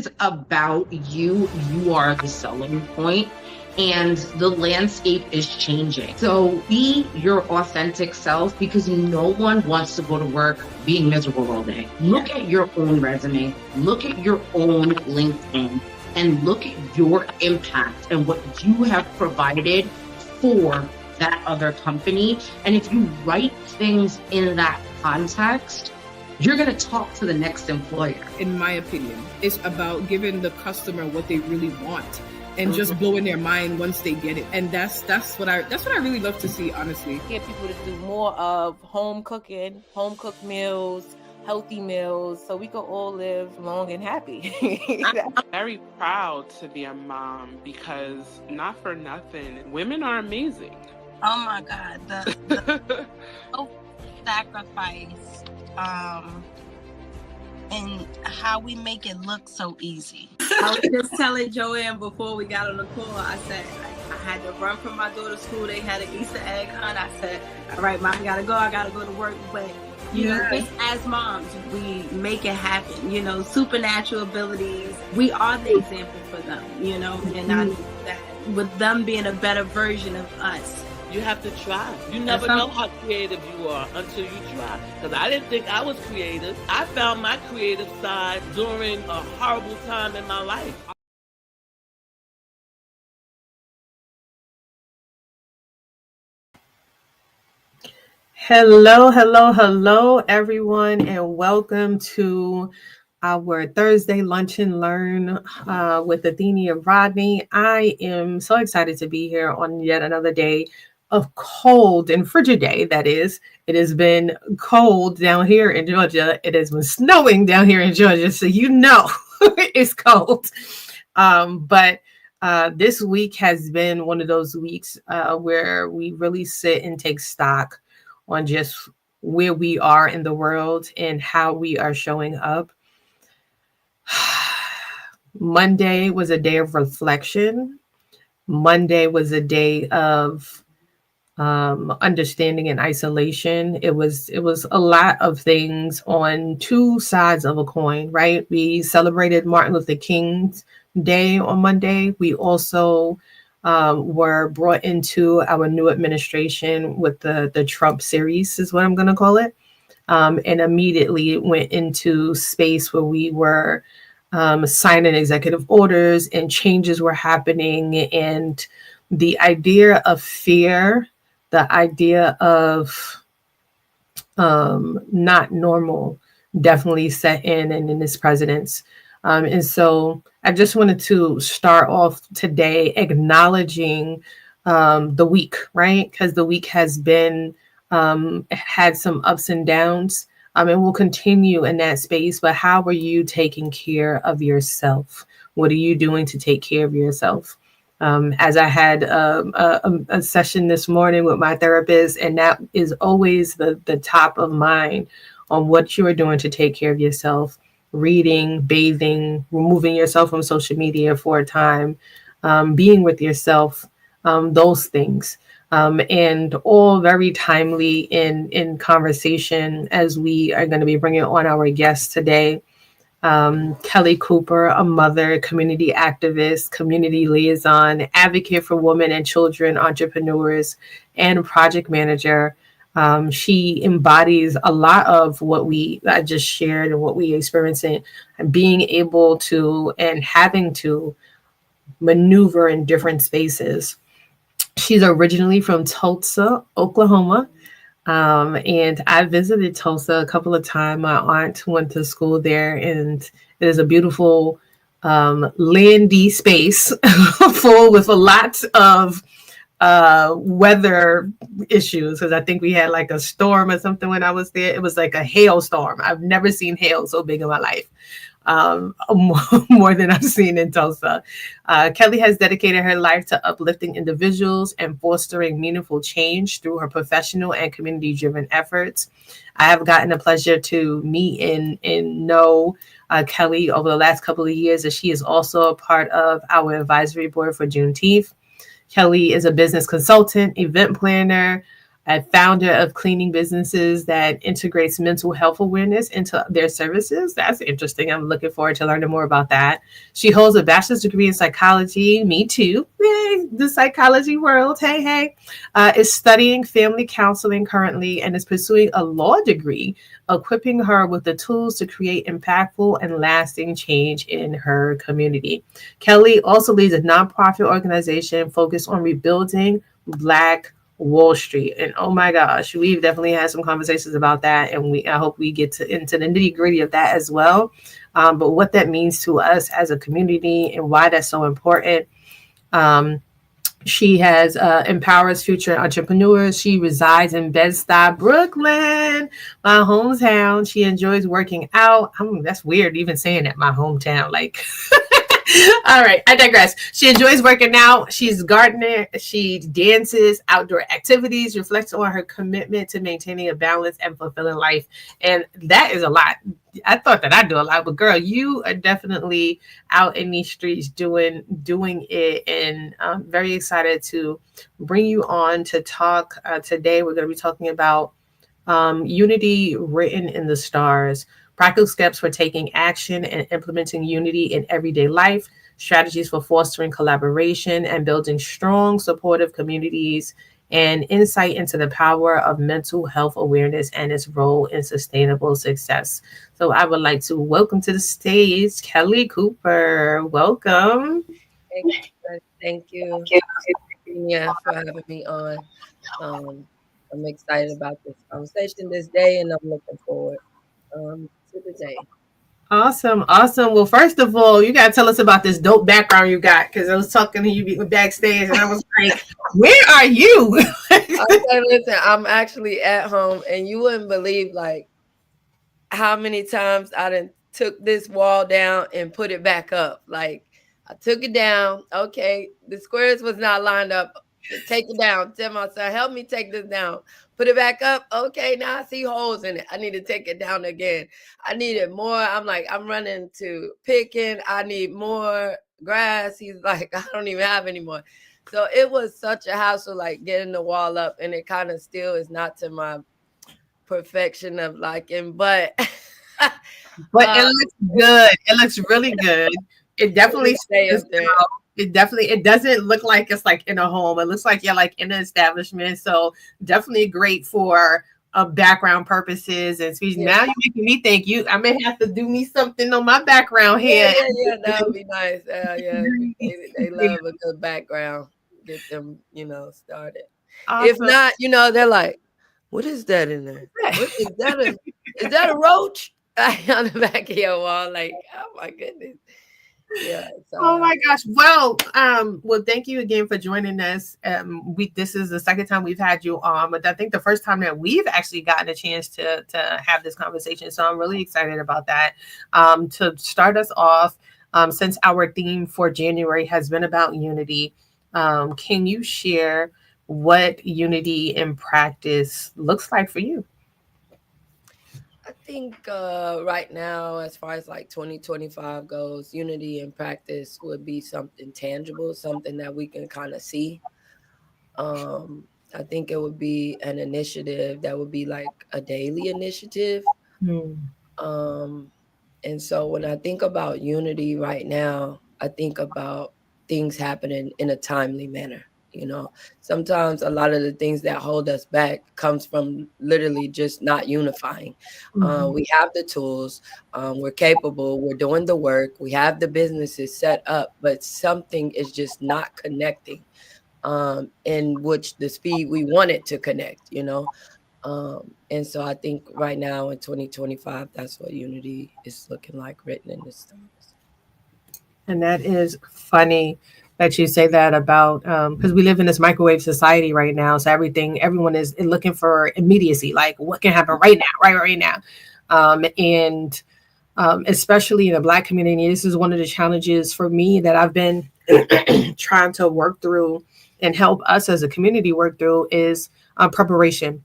is about you. You are the selling point. And the landscape is changing. So be your authentic self, because no one wants to go to work being miserable all day. Look at your own resume, look at your own LinkedIn, and look at your impact and what you have provided for that other company. And if you write things in that context, you're going to talk to the next employer. In my opinion, it's about giving the customer what they really want and just blowing their mind once they get it. And that's what I really love to see, honestly. Get people to do more of home cooking, home cooked meals, healthy meals, so we can all live long and happy. I'm very proud to be a mom, because not for nothing, women are amazing. Oh my God, the sacrifice, and how we make it look so easy. I was just telling Joanne before we got on the call, I said, I had to run from my daughter's school. They had an Easter egg hunt. I said, all right, Mom, I gotta go to work. But, you know, just as moms, we make it happen, you know, supernatural abilities. We are the example for them, you know, and I know that with them being a better version of us. You have to try. You never know how creative you are until you try. Because I didn't think I was creative. I found my creative side during a horrible time in my life. Hello, everyone, and welcome to our Thursday Lunch and Learn with Athenia Rodney. I am so excited to be here on yet another day of cold and frigid day. That is, it has been cold down here in Georgia. It has been snowing down here in Georgia, so you know it's cold. But this week has been one of those weeks where we really sit and take stock on just where we are in the world and how we are showing up. Monday was a day of reflection. Monday was a day of understanding and isolation. It was a lot of things on two sides of a coin, right? We celebrated Martin Luther King's Day on Monday. We also were brought into our new administration with the Trump series, is what I'm going to call it, and immediately went into space where we were signing executive orders and changes were happening, and the idea of fear, the idea of not normal definitely set in this president's. And so I just wanted to start off today acknowledging the week, right? Because the week has been, had some ups and downs, and will continue in that space. But how are you taking care of yourself? What are you doing to take care of yourself? As I had a session this morning with my therapist, and that is always the top of mind on what you are doing to take care of yourself. Reading, bathing, removing yourself from social media for a time, being with yourself, those things. And all very timely in conversation, as we are going to be bringing on our guest today. Kelli Cooper, a mother, community activist, community liaison, advocate for women and children, entrepreneurs, and project manager. She embodies a lot of what I just shared and what we experiencing, and being able to and having to maneuver in different spaces. She's originally from Tulsa, Oklahoma. And I visited Tulsa a couple of times. My aunt went to school there, and it is a beautiful landy space full with a lot of weather issues, because I think we had like a storm or something when I was there. It was like a hailstorm. I've never seen hail so big in my life, more than I've seen in Tulsa. Kelli has dedicated her life to uplifting individuals and fostering meaningful change through her professional and community-driven efforts. I have gotten the pleasure to meet and know Kelli over the last couple of years, as she is also a part of our advisory board for Juneteenth. Kelli is a business consultant, event planner, a founder of cleaning businesses that integrates mental health awareness into their services. That's interesting. I'm looking forward to learning more about that. She holds a bachelor's degree in psychology. Me too. Yay, the psychology world. Hey, hey. Is studying family counseling currently and is pursuing a law degree, equipping her with the tools to create impactful and lasting change in her community. Kelli also leads a nonprofit organization focused on rebuilding Black Wall Street. And oh my gosh, we've definitely had some conversations about that. And I hope we get into the nitty gritty of that as well. But what that means to us as a community and why that's so important. She has empowers future entrepreneurs. She resides in Bed-Stuy, Brooklyn, my hometown. She enjoys working out. That's weird even saying that, my hometown. Like, all right, I digress. She enjoys working out. She's a gardener. She dances, outdoor activities, reflects on her commitment to maintaining a balanced and fulfilling life. And that is a lot. I thought that I'd do a lot, but girl, you are definitely out in these streets doing it. And I'm very excited to bring you on to talk today. We're going to be talking about unity written in the stars. Practical steps for taking action and implementing unity in everyday life, strategies for fostering collaboration and building strong, supportive communities, and insight into the power of mental health awareness and its role in sustainable success. So I would like to welcome to the stage Kelli Cooper. Welcome. Thank you. Yeah, for having me on. I'm excited about this conversation this day, and I'm looking forward to the day. Awesome. Well, first of all, you got to tell us about this dope background you got, because I was talking to you backstage and I was like, where are you? Okay, listen, I'm actually at home, and you wouldn't believe like how many times I done took this wall down and put it back up. Like, I took it down. Okay, the squares was not lined up. Take it down. Tell my son, help me take this down. Put it back up. Okay, now I see holes in it. I need to take it down again. I needed more. I'm like, I'm running to picking. I need more grass. He's like, I don't even have any more. So it was such a hassle, like getting the wall up, and it kind of still is not to my perfection of liking, but it looks good. It looks really good. It definitely stays there. It doesn't look like it's like in a home. It looks like you're like in an establishment. So definitely great for background purposes and speech. Yeah. Now you're making me think I may have to do me something on my background here. Yeah, that would be nice. Yeah, they love a good background. Get them, started. Awesome. If not, they're like, what is that in there? Is that a roach on the back of your wall? Like, oh my goodness. Yeah. Oh my gosh. Well, thank you again for joining us. This is the second time we've had you on, but I think the first time that we've actually gotten a chance to have this conversation. So I'm really excited about that. To start us off, since our theme for January has been about unity, can you share what unity in practice looks like for you? I think right now, as far as like 2025 goes, unity in practice would be something tangible, something that we can kind of see. I think it would be an initiative that would be like a daily initiative. And so when I think about unity right now, I think about things happening in a timely manner. Sometimes a lot of the things that hold us back comes from literally just not unifying. We have the tools, we're capable, we're doing the work, we have the businesses set up, but something is just not connecting in which the speed we want it to connect, and so I think right now in 2025, that's what unity is looking like written in the stars. And that is funny that you say that about, because we live in this microwave society right now. So everyone is looking for immediacy, like what can happen right now. And especially in the Black community, this is one of the challenges for me that I've been trying to work through and help us as a community work through is preparation.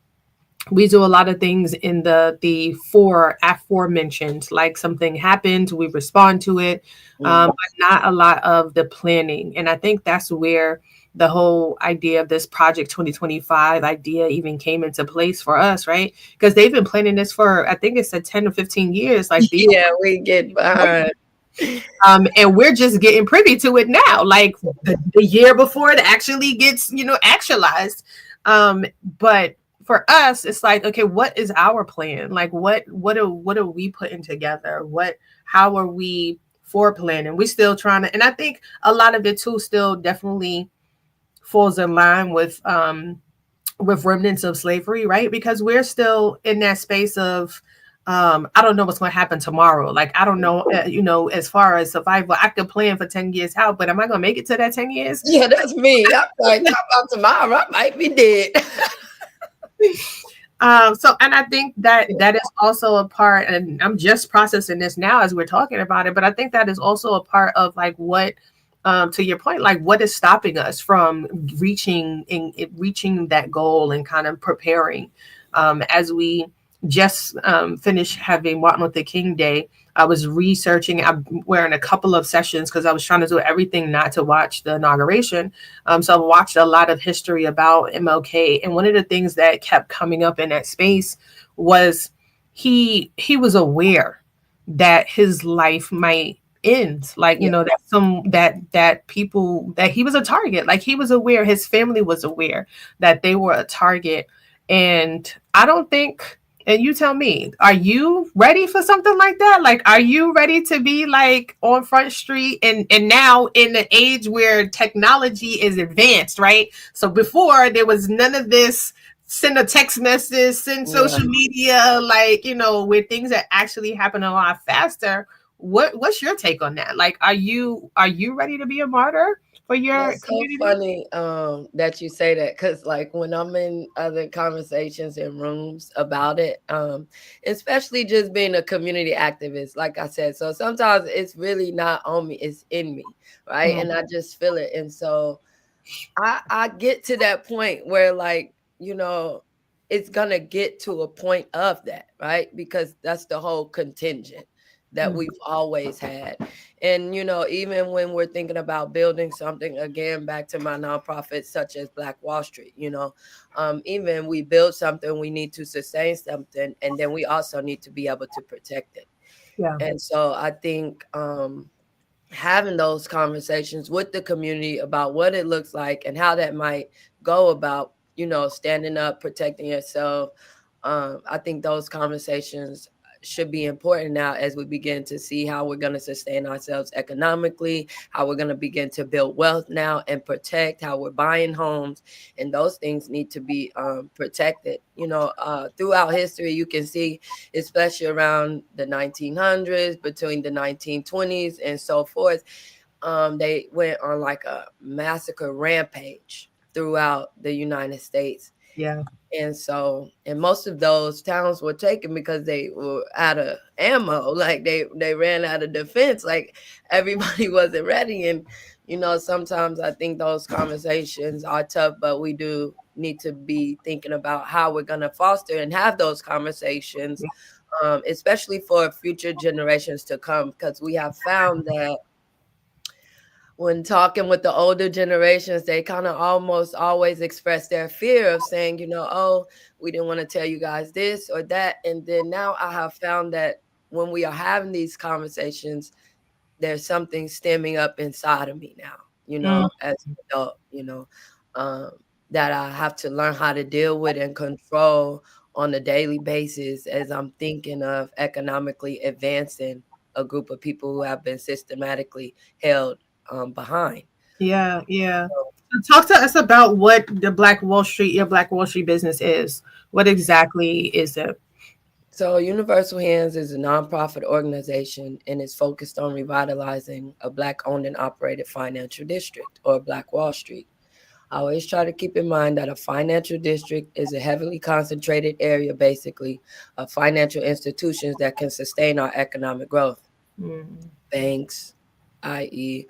We do a lot of things in the four aforementioned, like something happens, we respond to it, but not a lot of the planning. And I think that's where the whole idea of this Project 2025 idea even came into place for us, right? Because they've been planning this for, I think it's a 10 or 15 years. Like these, Yeah, we get behind. and we're just getting privy to it now, like the year before it actually gets, actualized. But for us, it's like, okay, what is our plan? Like, what are we putting together? How are we for planning? We're still trying to, and I think a lot of it too still definitely falls in line with remnants of slavery, right? Because we're still in that space of I don't know what's going to happen tomorrow. Like, I don't know, as far as survival, I could plan for 10 years out, but am I going to make it to that 10 years? Yeah, that's me. I'm like, how about tomorrow? I might be dead. And I think that is also a part, and I'm just processing this now as we're talking about it, but I think that is also a part of like what, to your point, like what is stopping us from reaching that goal and kind of preparing. As we just finished having Martin Luther King Day, I was researching. I'm wearing a couple of sessions because I was trying to do everything not to watch the inauguration. So I watched a lot of history about MLK, and one of the things that kept coming up in that space was he was aware that his life might end, like that people, that he was a target. Like, he was aware, his family was aware that they were a target, and I don't think. And you tell me, are you ready for something like that? Like, are you ready to be like on Front Street and now in the age where technology is advanced, right? So before there was none of this, send a text message, send social media, like, where things are actually happening a lot faster. What's your take on that? Like, are you ready to be a martyr for your community? So funny that you say that, because like when I'm in other conversations in rooms about it, especially just being a community activist, like I said, so sometimes it's really not on me, it's in me, right? And I just feel it. And so I get to that point where, like, it's gonna get to a point of that, right? Because that's the whole contingent that we've always had. And, even when we're thinking about building something, again, back to my nonprofit, such as Black Wall Street, even we build something, we need to sustain something, and then we also need to be able to protect it. Yeah. And so I think having those conversations with the community about what it looks like and how that might go about, standing up, protecting yourself. I think those conversations should be important now as we begin to see how we're going to sustain ourselves economically, how we're going to begin to build wealth now and protect how we're buying homes. And those things need to be protected. Throughout history, you can see, especially around the 1900s, between the 1920s and so forth, they went on like a massacre rampage throughout the United States. Yeah. And so, and most of those towns were taken because they were out of ammo, like they ran out of defense, like everybody wasn't ready. And, sometimes I think those conversations are tough, but we do need to be thinking about how we're going to foster and have those conversations, especially for future generations to come, because we have found that when talking with the older generations, they kind of almost always express their fear of saying, oh, we didn't want to tell you guys this or that. And then now I have found that when we are having these conversations, there's something stemming up inside of me now, as an adult, that I have to learn how to deal with and control on a daily basis as I'm thinking of economically advancing a group of people who have been systematically held behind. Yeah. So talk to us about what the Black Wall Street, your Black Wall Street business is. What exactly is it? So Universal Hands is a nonprofit organization and is focused on revitalizing a Black-owned and operated financial district, or Black Wall Street. I always try to keep in mind that a financial district is a heavily concentrated area, basically, of financial institutions that can sustain our economic growth. Banks, i.e.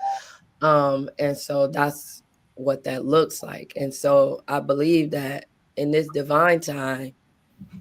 And so that's what that looks like. And so I believe that in this divine time,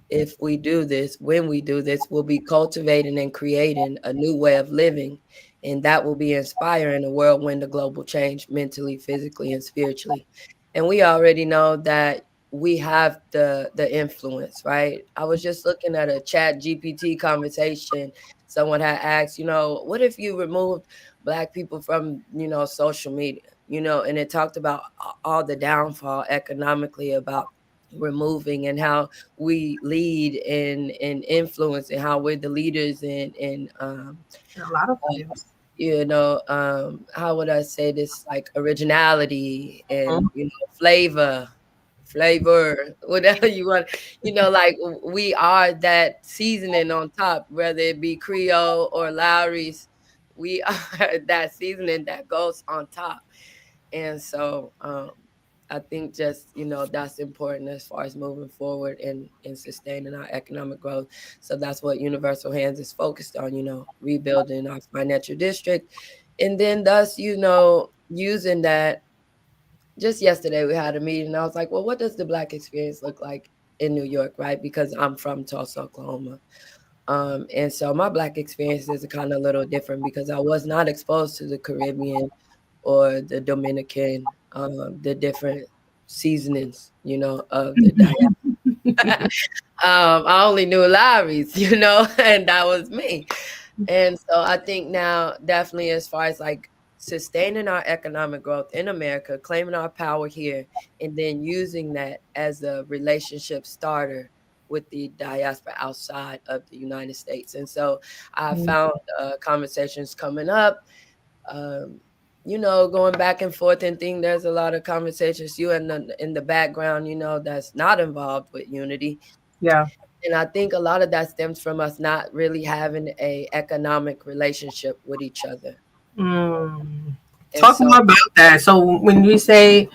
if we do this, when we do this, we'll be cultivating and creating a new way of living And that will be inspiring a whirlwind of global change mentally, physically, and spiritually. And we already know that we have the influence, right? I was just looking at a chat GPT conversation. Someone had asked, what if you removed Black people from, social media, and it talked about all the downfall economically about removing and how we lead in influence and how we're the leaders in A lot of things. how would I say this, like originality and flavor, whatever you want, like we are that seasoning on top, whether it be Creole or Lowry's, we are that seasoning that goes on top. And so I think just, that's important as far as moving forward and sustaining our economic growth. So that's what Universal Hands is focused on, rebuilding our financial district. And then thus, using that. Just yesterday we had a meeting and I was like, well, what does the Black experience look like in New York, right? Because I'm from Tulsa, Oklahoma. And so my Black experience is kind of a little different because I was not exposed to the Caribbean or the Dominican, the different seasonings, of the diet. I only knew Lowry's, and that was me. And so I think now definitely as far as like sustaining our economic growth in America, claiming our power here, and then using that as a relationship starter with the diaspora outside of the United States. And so I found conversations coming up, going back and forth and think there's a lot of conversations in the background, that's not involved with unity. Yeah. And I think a lot of that stems from us not really having a economic relationship with each other. Talk more about that. So when we say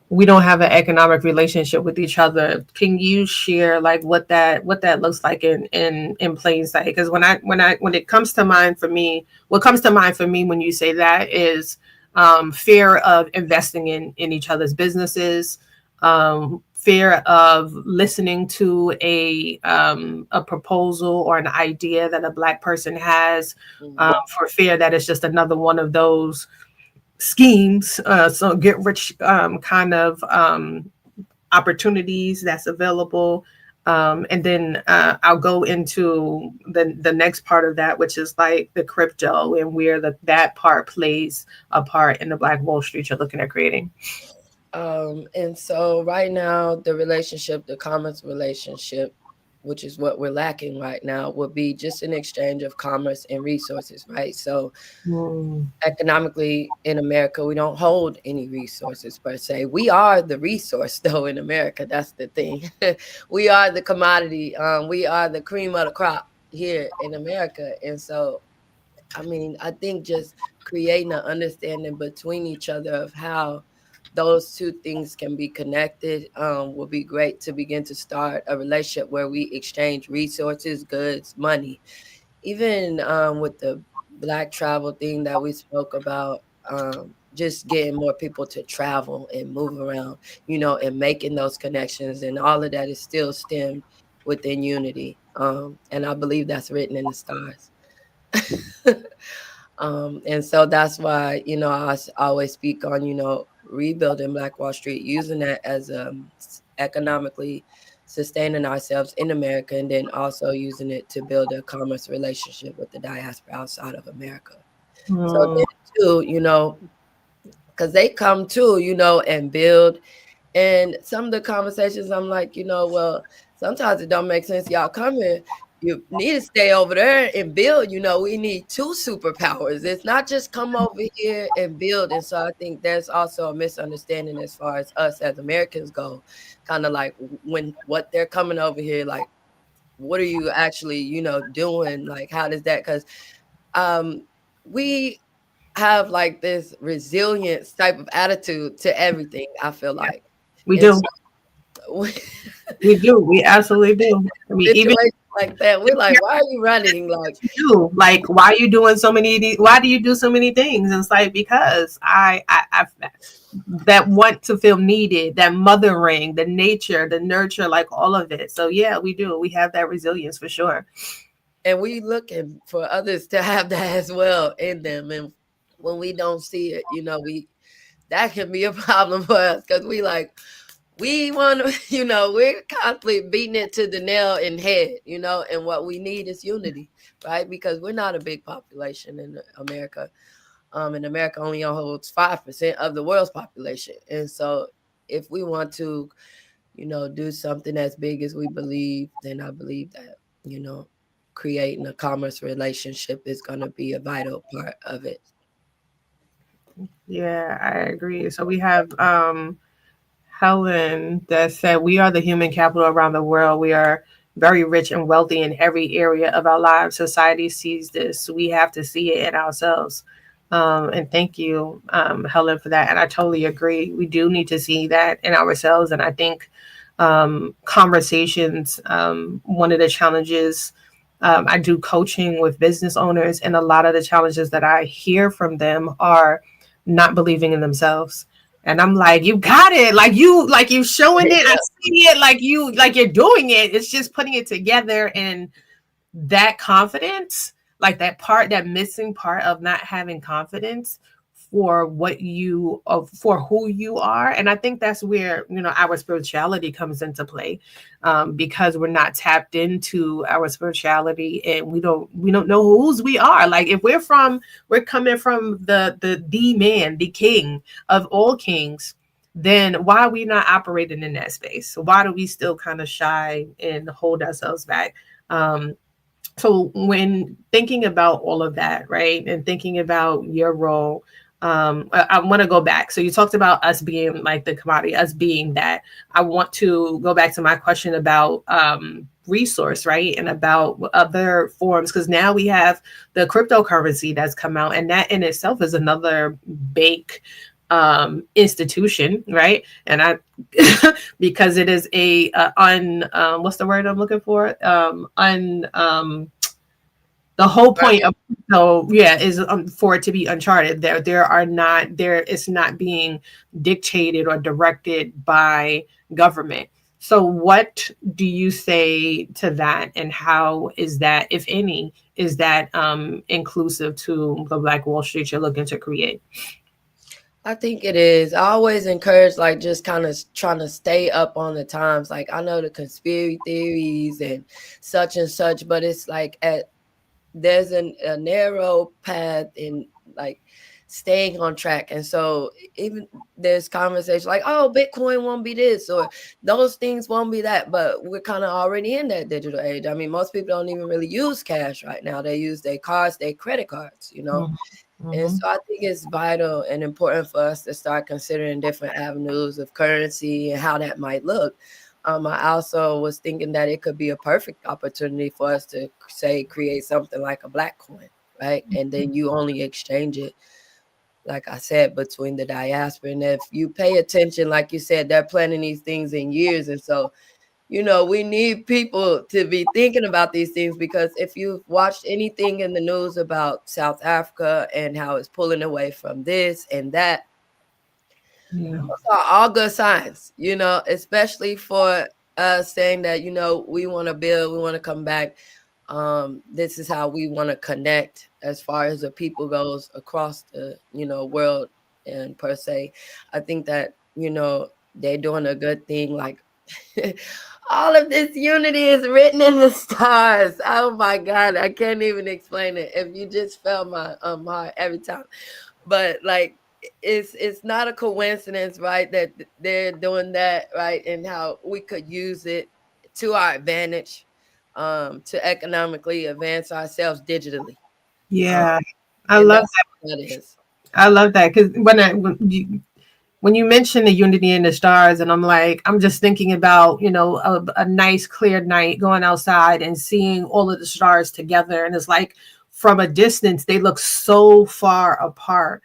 we don't have an economic relationship with each other, can you share like what that looks like in plain sight? Because when it comes to mind for me, what comes to mind for me when you say that is fear of investing in each other's businesses, fear of listening to a proposal or an idea that a Black person has, for fear that it's just another one of those schemes, so get rich kind of opportunities that's available. And then I'll go into the next part of that, which is like the crypto and where that part plays a part in the Black Wall Street you're looking at creating. And so right now, the commerce relationship, which is what we're lacking right now, would be just an exchange of commerce and resources, right? So economically in America, we don't hold any resources per se. We are the resource though in America. That's the thing. We are the commodity. We are the cream of the crop here in America. And so, I think just creating an understanding between each other of how those two things can be connected will be great to begin to start a relationship where we exchange resources, goods, money. Even with the Black travel thing that we spoke about, just getting more people to travel and move around, and making those connections, and all of that is still stemmed within unity. And I believe that's written in the stars. And so that's why, I always speak on, rebuilding Black Wall Street, using that as economically sustaining ourselves in America, and then also using it to build a commerce relationship with the diaspora outside of America. So then too, because they come too, and build. And some of the conversations I'm like, well, sometimes it don't make sense. Y'all come here. You need to stay over there and build. We need two superpowers. It's not just come over here and build. And so I think there's also a misunderstanding as far as us as Americans go, kind of like what they're coming over here, like, what are you actually, doing? Like, how does that? Because we have like this resilience type of attitude to everything, I feel like. We do. We do. We absolutely do. Even like that, we're like, why are you running? Like, why are you doing so many? Why do you do so many things? And it's like, because I that want to feel needed, that mothering, the nature, the nurture, like all of it. So yeah, we do. We have that resilience for sure. and we looking for others to have that as well in them. And when we don't see it, that can be a problem for us, because we want to, we're constantly beating it to the nail in head, and what we need is unity, right? Because we're not a big population in America. And America only holds 5% of the world's population. And so if we want to, do something as big as we believe, then I believe that, creating a commerce relationship is going to be a vital part of it. Yeah, I agree. So we have Helen that said, we are the human capital around the world. We are very rich and wealthy in every area of our lives. Society sees this. We have to see it in ourselves. And thank you, Helen, for that. And I totally agree. We do need to see that in ourselves. And I think conversations, one of the challenges, I do coaching with business owners, and a lot of the challenges that I hear from them are not believing in themselves. And I'm like, you got it. Like you showing it. I see it. Like you're doing it. It's just putting it together. And that confidence, like that missing part of not having confidence for for who you are. And I think that's where, our spirituality comes into play, because we're not tapped into our spirituality, and we don't know whose we are. Like if we're coming from the man, the king of all kings, then why are we not operating in that space? Why do we still kind of shy and hold ourselves back? So when thinking about all of that, right, and thinking about your role, I want to go back. So you talked about us being like the commodity, us being that. I want to go back to my question about resource, right, and about other forms, because now we have the cryptocurrency that's come out, and that in itself is another big institution, right? And I because it is a what's the word I'm looking for? The whole point of is for it to be uncharted. It's not being dictated or directed by government. So what do you say to that, and how is that, if any, is that inclusive to the Black Wall Street you're looking to create? I think it is. I always encourage just kind of trying to stay up on the times. Like I know the conspiracy theories and such, but it's like there's a narrow path in staying on track. And so even there's conversation like, oh, Bitcoin won't be this or those things won't be that, but we're kind of already in that digital age. I mean, most people don't even really use cash right now. They use their cards, their credit cards, Mm-hmm. And so I think it's vital and important for us to start considering different avenues of currency and how that might look. I also was thinking that it could be a perfect opportunity for us to create something like a Black coin, right? And then you only exchange it, like I said, between the diaspora. And if you pay attention, like you said, they're planning these things in years. And so, we need people to be thinking about these things, because if you've watched anything in the news about South Africa and how it's pulling away from this and that, those are all good signs, especially for us saying that, we want to build, we want to come back. This is how we want to connect as far as the people goes across the, world. And per se, I think that, they're doing a good thing. Like all of this unity is written in the stars. Oh my God, I can't even explain it. If you just felt my heart every time. But it's not a coincidence, right, that they're doing that, right, and how we could use it to our advantage, to economically advance ourselves digitally. Yeah, I love that. Is. I love that, because when you mention the unity in the stars, and I'm just thinking about, a nice clear night, going outside and seeing all of the stars together. And it's like from a distance, they look so far apart.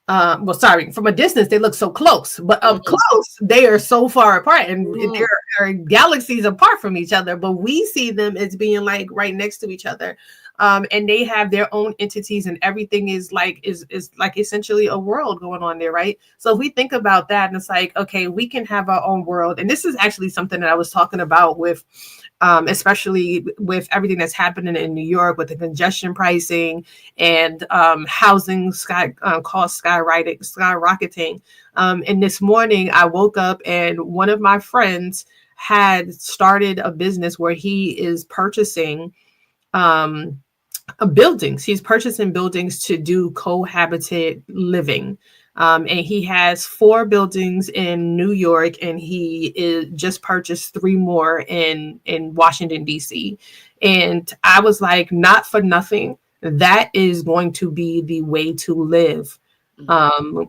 From a distance, they look so close, but up close, they are so far apart, and there are galaxies apart from each other, but we see them as being right next to each other. and they have their own entities, and everything is like essentially a world going on there, right? So if we think about that, and it's like, okay, we can have our own world. And this is actually something that I was talking about with especially with everything that's happening in New York with the congestion pricing and housing cost skyrocketing. And this morning I woke up and one of my friends had started a business where he is purchasing buildings. He's purchasing buildings to do cohabited living. And he has 4 buildings in New York, and he just purchased 3 more in Washington, D.C. And I was like, not for nothing, that is going to be the way to live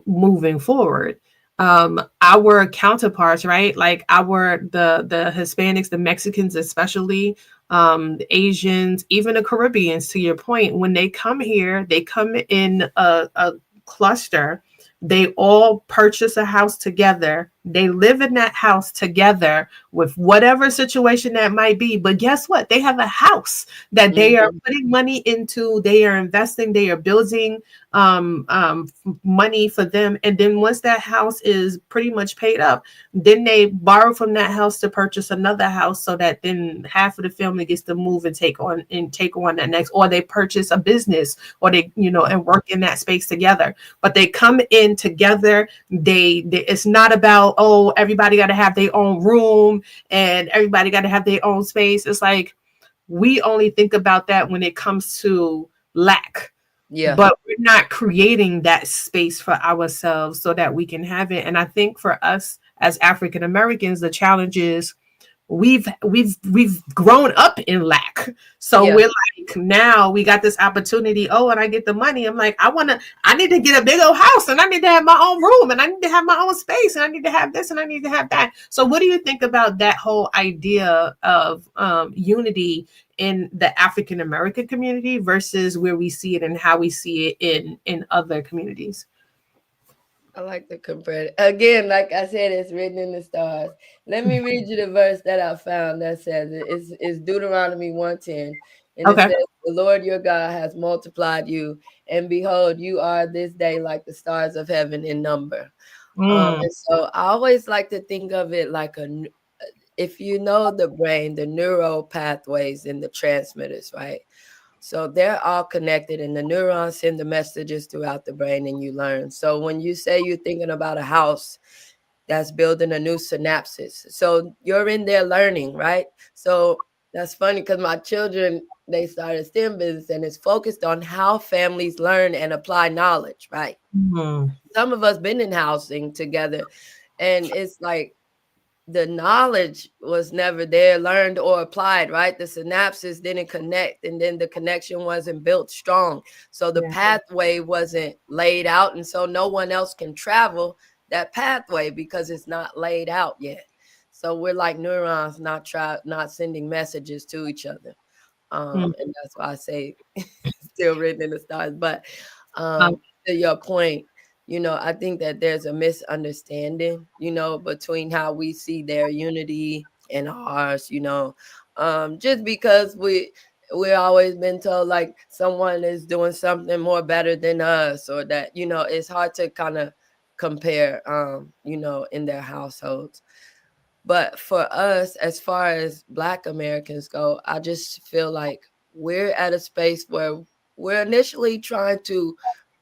moving forward. Our counterparts, right? Like the Hispanics, the Mexicans, especially, the Asians, even the Caribbeans, to your point, when they come here, they come in a cluster. They all purchase a house together. They live in that house together with whatever situation that might be. But guess what? They have a house that they are putting money into. They are investing. They are building money for them. And then once that house is pretty much paid up, then they borrow from that house to purchase another house, so that then half of the family gets to move and take on that next, or they purchase a business, or they, and work in that space together. But they come in together. They it's not about, oh, everybody got to have their own room and everybody got to have their own space. It's like we only think about that when it comes to lack. Yeah. But we're not creating that space for ourselves so that we can have it. And I think for us as African Americans, the challenge is we've grown up in lack. So we're like, now we got this opportunity. Oh, and I get the money. I'm like, I need to get a big old house, and I need to have my own room, and I need to have my own space, and I need to have this, and I need to have that. So what do you think about that whole idea of unity in the African American community versus where we see it and how we see it in other communities? I like the compare. Again, like I said, it's written in the stars. Let me read you the verse that I found that says it's Deuteronomy 1:10. And it says, the Lord your God has multiplied you, and behold, you are this day like the stars of heaven in number. And so I always like to think of it like if you know the brain, the neural pathways and the transmitters, right? So they're all connected, and the neurons send the messages throughout the brain, and you learn. So when you say you're thinking about a house that's building a new synapses, so you're in there learning, right? So that's funny because my children, they started STEM business, and it's focused on how families learn and apply knowledge, right? Some of us been in housing together, and it's like, the knowledge was never there, learned or applied, right? The synapses didn't connect, and then the connection wasn't built strong. So the pathway wasn't laid out, and so no one else can travel that pathway because it's not laid out yet. So we're like neurons not sending messages to each other. And that's why I say still written in the stars. But to your point, I think that there's a misunderstanding, between how we see their unity and ours, just because we're always been told like someone is doing something more better than us, or that, it's hard to kind of compare, in their households. But for us, as far as Black Americans go, I just feel like we're at a space where we're initially trying to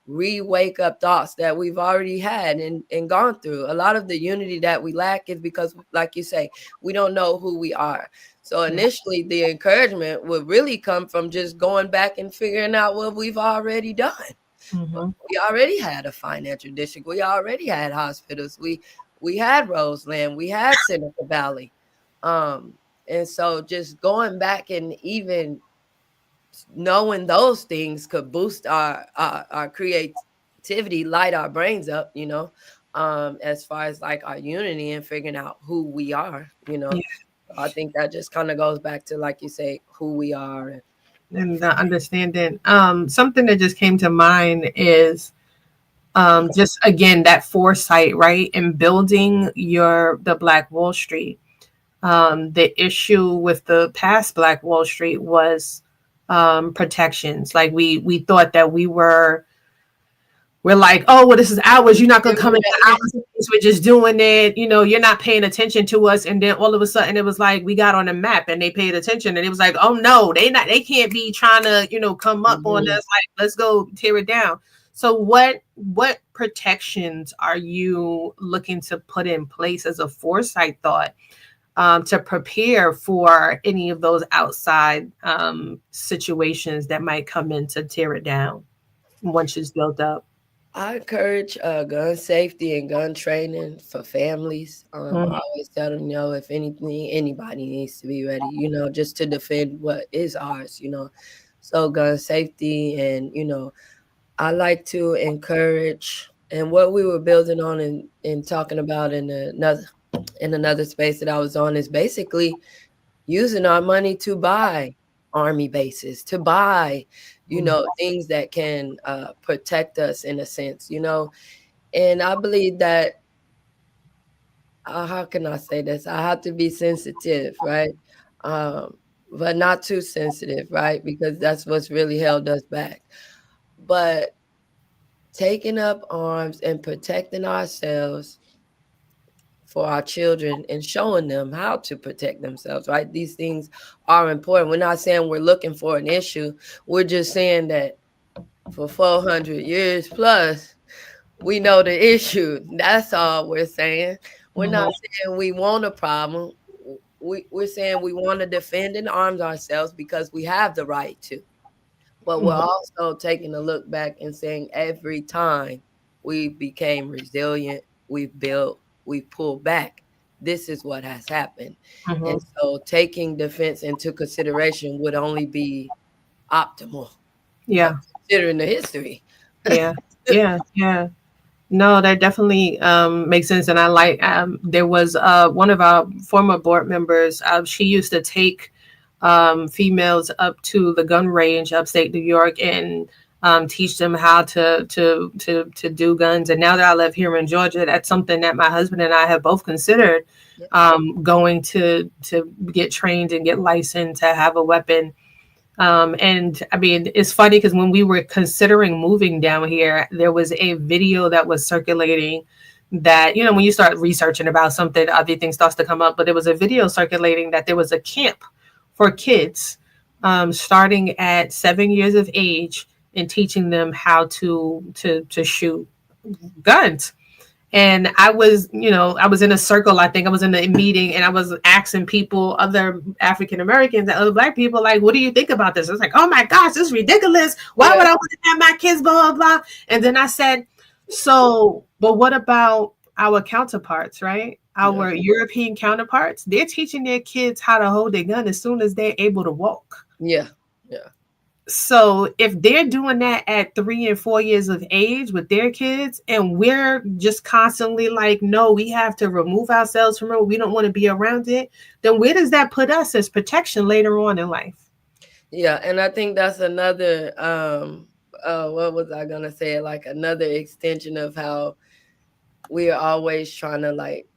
re-wake up thoughts that we've already had and gone through. A lot of the unity that we lack is because, like you say, we don't know who we are. So initially the encouragement would really come from just going back and figuring out what we've already done. We already had a financial district. We already had hospitals. We had Roseland. We had Seneca Valley. And so just going back and even knowing those things could boost our creativity, light our brains up, as far as like our unity and figuring out who we are, I think that just kind of goes back to, like you say, who we are and the understanding. Something that just came to mind is just again that foresight, right, in building the Black Wall Street. The issue with the past Black Wall Street was protections. Like we thought that we're like, oh, well, this is ours. You're not going to come into our space. We're just doing it. You know, you're not paying attention to us. And then all of a sudden it was like, we got on a map and they paid attention. And it was like, oh no, they can't be trying to, you know, come up on us. Like, let's go tear it down. So what protections are you looking to put in place as a foresight thought to prepare for any of those outside situations that might come in to tear it down once it's built up? I encourage gun safety and gun training for families. I always tell them, you know, if anything, anybody needs to be ready, you know, just to defend what is ours, you know. So gun safety, and, you know, I like to encourage, and what we were building on and talking about in another space that I was on, is basically using our money to buy Army bases, to buy, you know, things that can protect us in a sense, you know. And I believe that, how can I say this? I have to be sensitive, right? But not too sensitive, right? Because that's what's really held us back. But taking up arms and protecting ourselves for our children and showing them how to protect themselves, right? These things are important. We're not saying we're looking for an issue. We're just saying that for 400 years plus, we know the issue. That's all we're saying. We're not saying we want a problem. We're saying we want to defend and arm ourselves because we have the right to. But we're also taking a look back and saying every time we became resilient, we've built, we pulled back. This is what has happened. And so taking defense into consideration would only be optimal. Yeah. Considering the history. Yeah. No, that definitely makes sense. And I like, there was one of our former board members, she used to take females up to the gun range upstate New York and teach them how to do guns. And now that I live here in Georgia, that's something that my husband and I have both considered, going to get trained and get licensed to have a weapon. And I mean, it's funny because when we were considering moving down here, there was a video that was circulating that, you know, when you start researching about something, other things starts to come up. But there was a video circulating that there was a camp for kids starting at 7 years of age and teaching them how to shoot guns. And I was, you know, I was in a circle. I think I was in a meeting and I was asking people, other African Americans and other Black people, like, what do you think about this? I was like, oh my gosh, this is ridiculous. Why would I want to have my kids, blah, blah, blah. And then I said, so, but what about our counterparts, right? Our European counterparts, they're teaching their kids how to hold their gun as soon as they're able to walk. Yeah. So if they're doing that at 3 and 4 years of age with their kids, and we're just constantly like, no, we have to remove ourselves from it, we don't want to be around it, then where does that put us as protection later on in life? Yeah, and I think that's another, what was I going to say? Like another extension of how we are always trying to like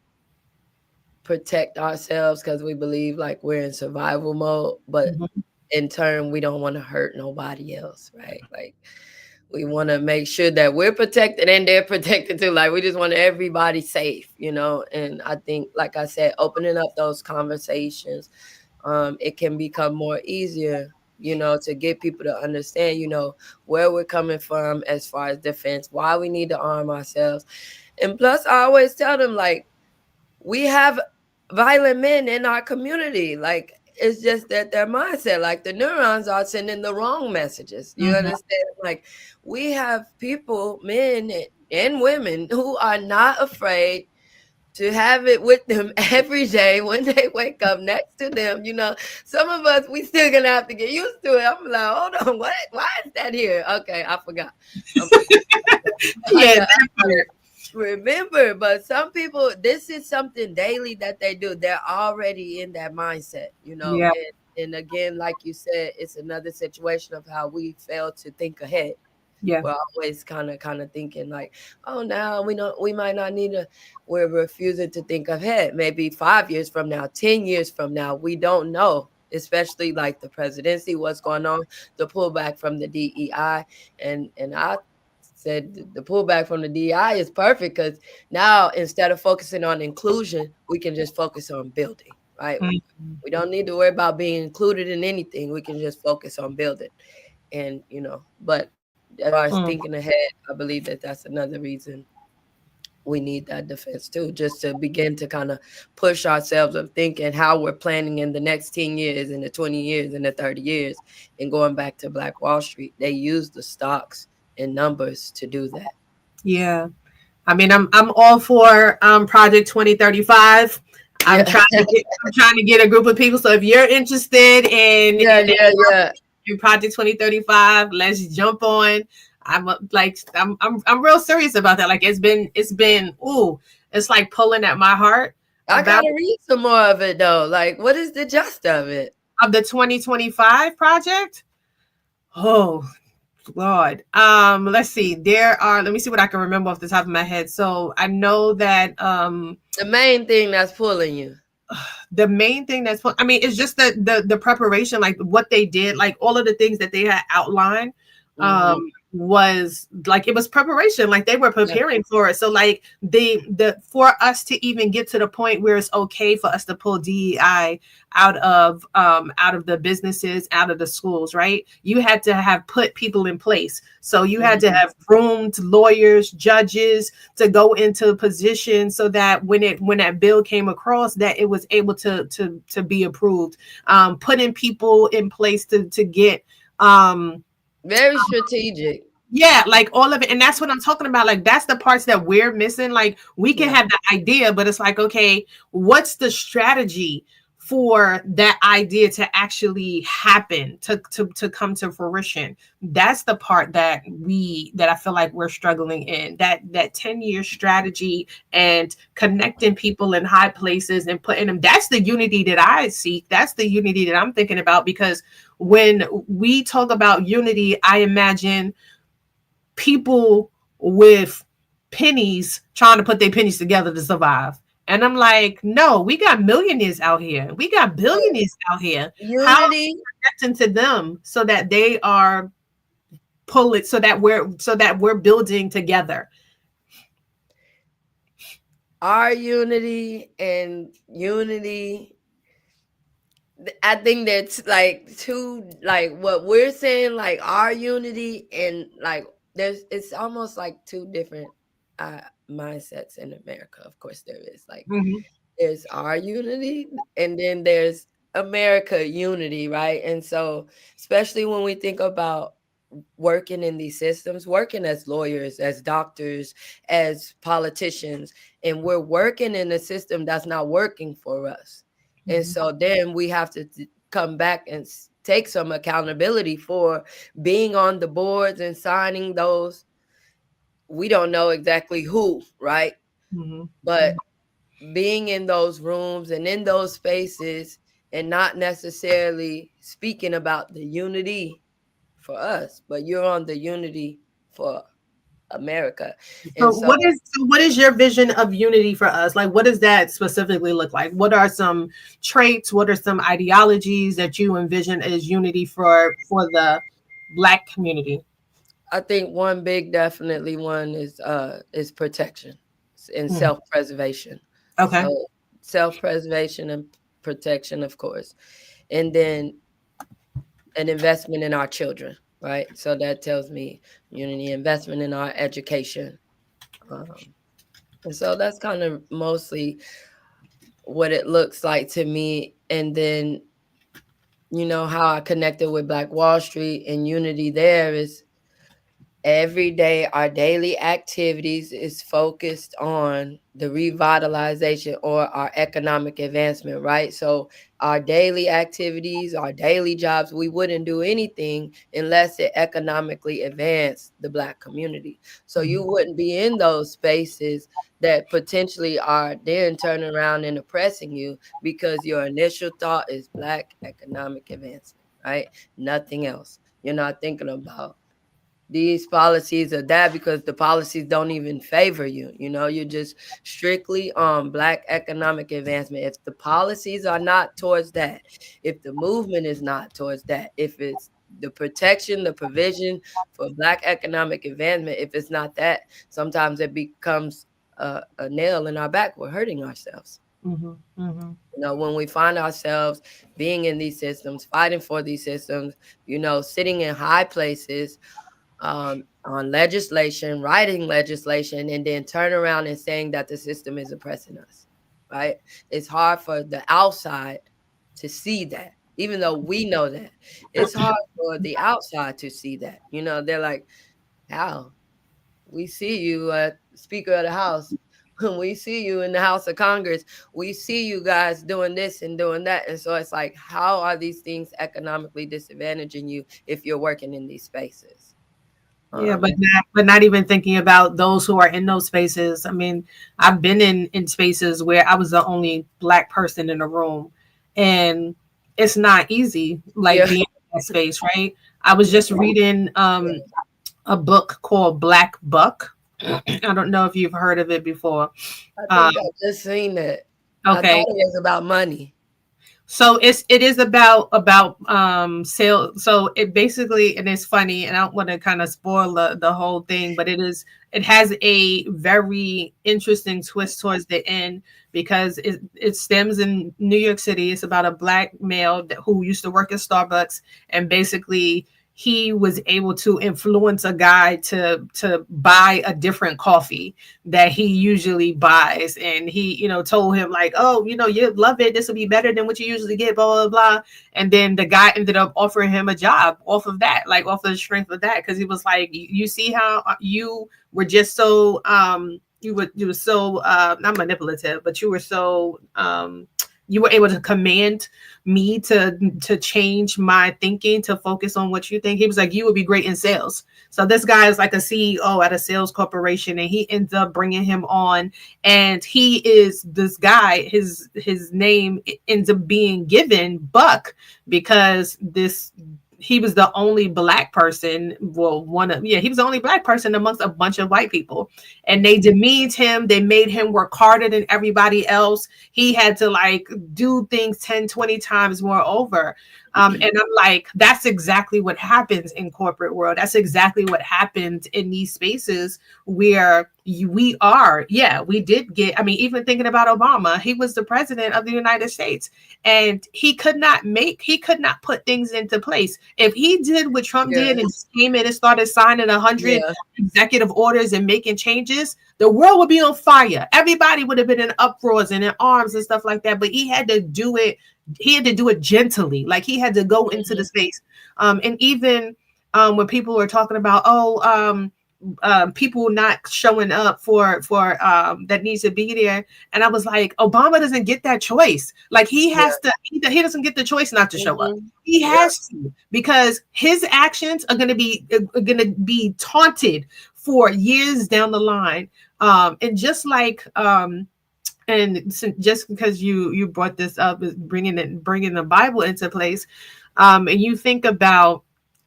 protect ourselves because we believe like we're in survival mode, but in turn, we don't want to hurt nobody else, right? Like we want to make sure that we're protected and they're protected too. Like we just want everybody safe, you know? And I think, like I said, opening up those conversations, it can become more easier, you know, to get people to understand, you know, where we're coming from as far as defense, why we need to arm ourselves. And plus, I always tell them, like, we have violent men in our community. Like, it's just that their mindset, like the neurons are sending the wrong messages. You understand? Like we have people, men and women, who are not afraid to have it with them every day when they wake up next to them. You know, some of us, we still gonna have to get used to it. I'm like, hold on, what? Why is that here? Okay, I forgot. Remember, but some people, this is something daily that they do. They're already in that mindset, you know. And again, like you said, it's another situation of how we fail to think ahead. We're always kind of thinking like, oh, now we might not need we're refusing to think ahead. Maybe 5 years from now, 10 years from now, we don't know. especially like the presidency, what's going on, the pullback from the DEI. And I said the pullback from the DEI is perfect because now instead of focusing on inclusion, we can just focus on building, right? Mm-hmm. We don't need to worry about being included in anything. We can just focus on building. And, but as far as thinking ahead, I believe that that's another reason we need that defense too, just to begin to kind of push ourselves of thinking how we're planning in the next 10 years, in the 20 years, in the 30 years. And going back to Black Wall Street, they use the stocks and numbers to do that. Yeah. I mean, I'm all for Project 2035. I'm trying to get a group of people. So if you're interested in Project 2035, let's jump on. I'm real serious about that. Like it's been it's like pulling at my heart. I gotta read some more of it though. Like, what is the gist of it? Of the 2025 project? Oh Lord. Let's see. Let me see what I can remember off the top of my head. So I know that the main thing that's pulling you. I mean, it's just the preparation, like what they did, like all of the things that they had outlined. Was like, it was preparation, like they were preparing for it. So like for us to even get to the point where it's okay for us to pull DEI out of the businesses, out of the schools, right? You had to have put people in place. So you had to have groomed lawyers, judges to go into positions so that when that bill came across, that it was able to be approved. Putting people in place to get very strategic. Yeah, like all of it. And that's what I'm talking about. Like, that's the parts that we're missing. Like, we can have the idea, but it's like, okay, what's the strategy for that idea to actually happen, to come to fruition? That's the part that I feel like we're struggling in. That 10-year strategy and connecting people in high places and putting them. That's the unity that I seek. That's the unity that I'm thinking about, because when we talk about unity, I imagine people with pennies trying to put their pennies together to survive. And I'm like, no, we got millionaires out here. We got billionaires out here. Unity. How are we connecting to them so that they are pulling, so that we're building together? Our unity and unity, I think that's like two, like what we're saying, like our unity, and like it's almost like two different mindsets in America. Of course there is, like there's our unity and then there's America unity, right? And so especially when we think about working in these systems, working as lawyers, as doctors, as politicians, and we're working in a system that's not working for us. And so then we have to come back and take some accountability for being on the boards and signing those. We don't know exactly who, right? But being in those rooms and in those spaces and not necessarily speaking about the unity for us, but you're on the unity for America. And so what is your vision of unity for us? Like, what does that specifically look like? What are some traits? What are some ideologies that you envision as unity for the Black community? I think one is protection and self-preservation. Okay. So self-preservation and protection, of course. And then an investment in our children. Right. So that tells me unity, investment in our education. And so that's kind of mostly what it looks like to me. And then, how I connected with Black Wall Street and unity there is every day, our daily activities is focused on the revitalization or our economic advancement, right? So our daily activities, our daily jobs, we wouldn't do anything unless it economically advanced the Black community. So you wouldn't be in those spaces that potentially are then turning around and oppressing you because your initial thought is Black economic advancement, right? Nothing else. You're not thinking about these policies or that, because the policies don't even favor you. You know, you're just strictly on Black economic advancement. If the policies are not towards that, if the movement is not towards that, if it's the protection, the provision for Black economic advancement, if it's not that, sometimes it becomes a nail in our back. We're hurting ourselves. You know, when we find ourselves being in these systems, fighting for these systems, you know, sitting in high places, on legislation, writing legislation, and then turn around and saying that the system is oppressing us, right? It's hard for the outside to see that, even though we know that. It's hard for the outside to see that. You know, they're like, how? We see you at Speaker of the House. When we see you in the House of Congress, we see you guys doing this and doing that. And so it's like, how are these things economically disadvantaging you if you're working in these spaces? Yeah, but not even thinking about those who are in those spaces. I mean, I've been in spaces where I was the only Black person in the room, and it's not easy, like being in that space, right? I was just reading a book called Black Buck. I don't know if you've heard of it before. I think I've just seen it. Okay, I thought it was about money. So it is about sales. So it basically, and it's funny, and I don't want to kind of spoil the whole thing, but it has a very interesting twist towards the end, because it stems in New York City. It's about a Black male who used to work at Starbucks, and basically he was able to influence a guy to buy a different coffee that he usually buys. And he, you know, told him like, oh, you know, you love it. This will be better than what you usually get, blah, blah, bblah. And then the guy ended up offering him a job off of that, like off of the strength of that. Cause he was like, you see how you were just so, you were so, not manipulative, but you were so, you were able to command me to change my thinking, to focus on what you think. He was like, you would be great in sales. So this guy is like a CEO at a sales corporation, and he ends up bringing him on. And he is this guy, his name ends up being given Buck, because he was the only Black person. Well, he was the only Black person amongst a bunch of white people, and they demeaned him. They made him work harder than everybody else. He had to like do things 10, 20 times more over. And I'm like, that's exactly what happens in corporate world. That's exactly what happens in these spaces where we did get, I mean, even thinking about Obama, he was the president of the United States, and he could not put things into place. If he did what Trump did and came in and started signing 100 executive orders and making changes, the world would be on fire. Everybody would have been in uproars and in arms and stuff like that. But he had to do it. He had to do it gently. Like he had to go into the space. And even when people were talking about, people not showing up for that needs to be there. And I was like, Obama doesn't get that choice. Like he has to, he doesn't get the choice not to show up. He has to, because his actions are going to be taunted for years down the line. And just like, and just because you brought this up, is bringing the Bible into place, and you think about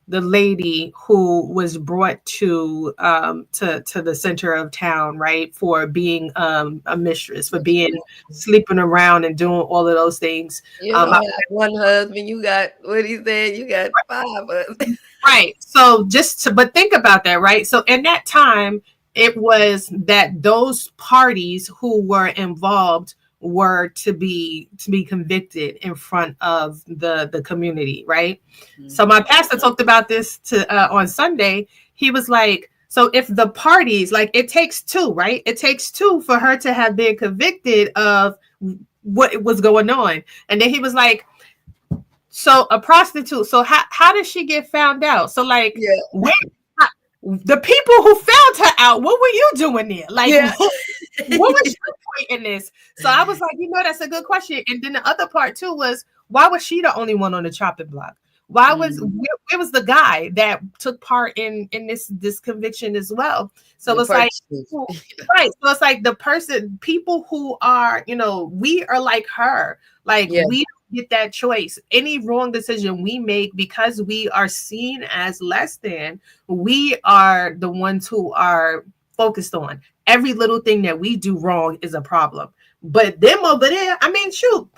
the lady who was brought to the center of town, right, for being a mistress, for being sleeping around and doing all of those things. You don't have one husband, you got what he said, you got 5 husbands. Right. So but think about that, right? So in that time, it was that those parties who were involved were to be convicted in front of the community, right? Mm-hmm. So my pastor talked about this on Sunday. He was like, so if the parties, like it takes 2, right? It takes 2 for her to have been convicted of what was going on. And then he was like, so a prostitute, so how did she get found out? So like, the people who found her out, what were you doing there? Like, what was your point in this? So I was like, that's a good question. And then the other part too was, why was she the only one on the chopping block? Why was where was the guy that took part in this conviction as well? So it's like, right. So it's like people who are, we are like her. Like we get that choice. Any wrong decision we make, because we are seen as less than, we are the ones who are focused on every little thing that we do wrong is a problem. But them over there, I mean, shoot,